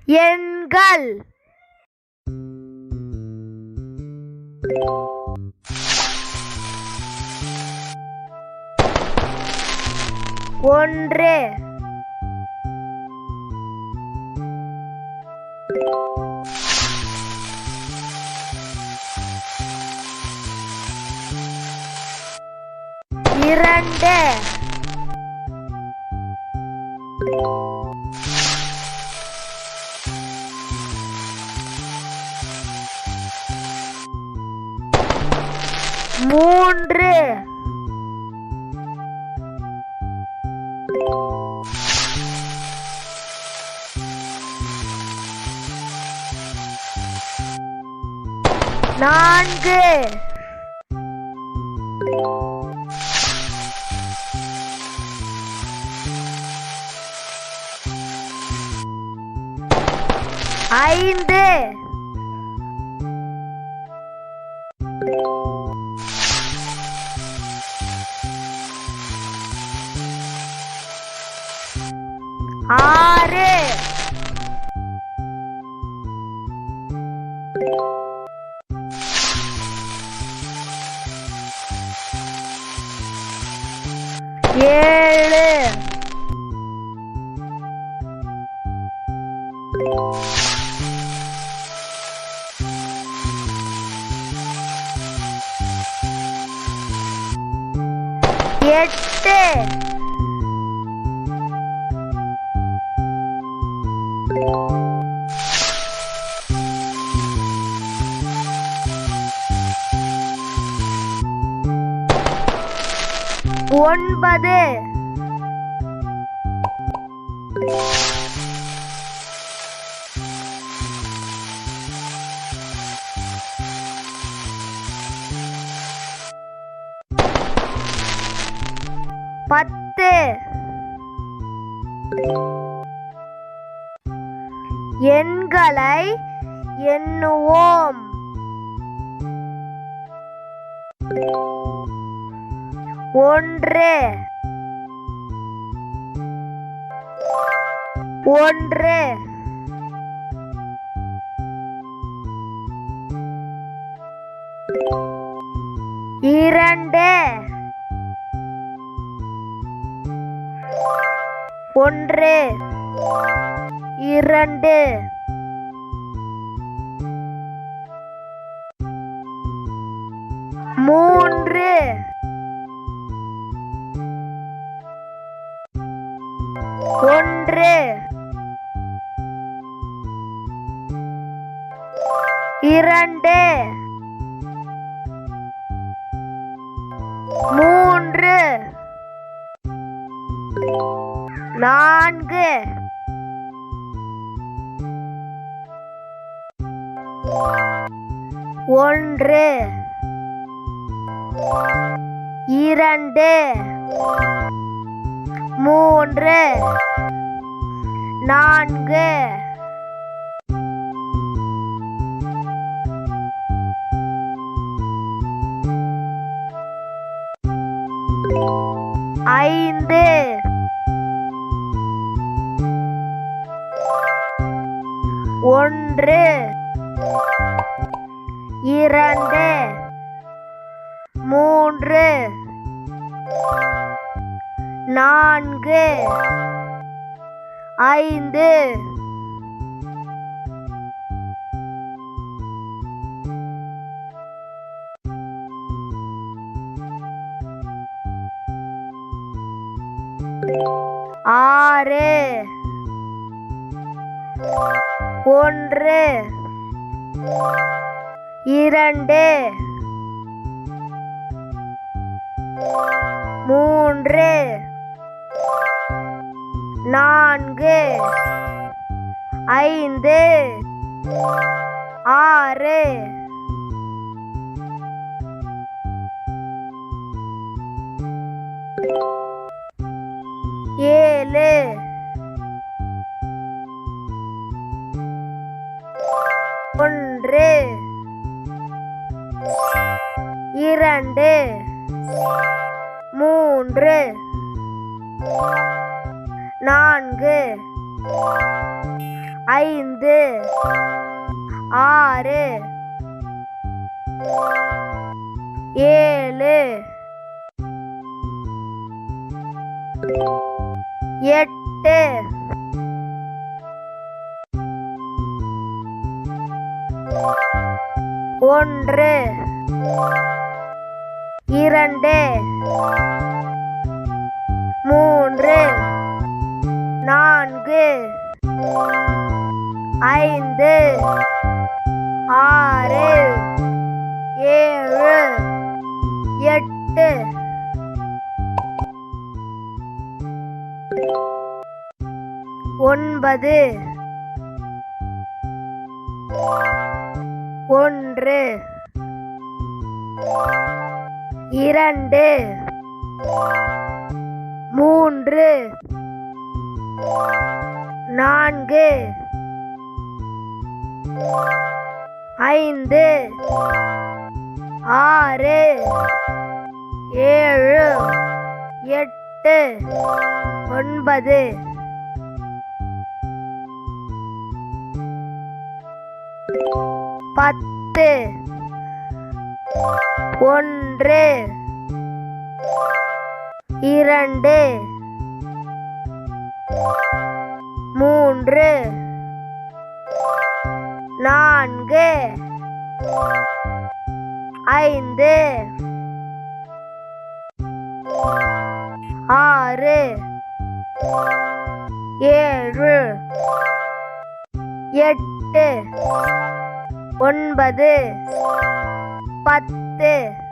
எண்கள் 1 2 3 4 5 6 7 8 9 10 எண்களை எண்ணுவோம். 1 1 2 1 2 3 1 2 3 4 1 2 3 4 5 1 2 3 4 5 6 1 2 3 4 5 6 7 1 2 3 4 5 6 7 8 1 2 3 4 5 6 7 8 9 1 2 3 4 5 6 7 8 9 10 1 2 3 4 5 6 7 8 9 10